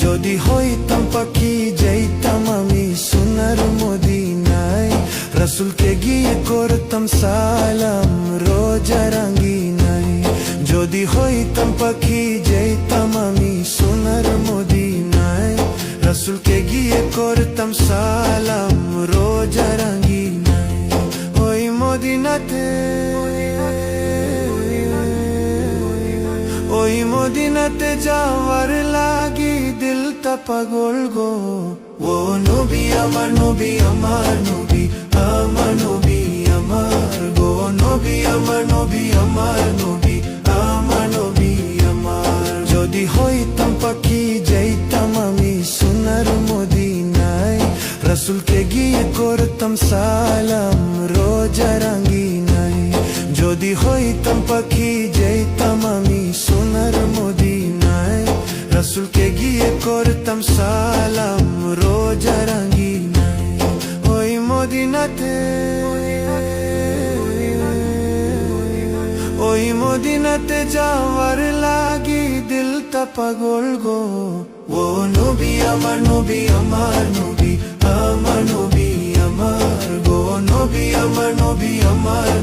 যদি হইতাম পাখি যাইতাম আমি সোনার মদিনায়, রাসূলকে গিয়ে করতাম সালাম রোজা রাঙ্গিনায়। যদি হইতাম পাখি যাইতাম আমি সোনার মদিনায়, রাসূলকে গিয়ে করতাম সালাম রোজা রাঙ্গিনায়। ওই মদিনাতে, ওই মদিনাতে যাওয়ার লাগি দিলটা পাগল গো। ও নবী আমার নবী আমার নবী, আমার নবী আমার গো। নবী আমার নবী আমার নবী, আমার নবী আমার। যদি হইতাম পাখি যাইতাম আমি সোনার মদিনায়, রাসূলকে গিয়ে করতাম সালাম রোজা রাঙ্গিনায়। যদি হইতাম পাখি যাইতাম আমি সোনার মদিনায়, রাসূলকে গিয়ে করতাম সালাম রোজা রাঙ্গিনায়। ওই মদিনাতে, ওই মদিনাতে যাওয়ার লাগি দিলটা পাগল গো। ও নবী আমার নবী আমার নবী, আমার নবী আমার গো। নবী আমার নবী আমার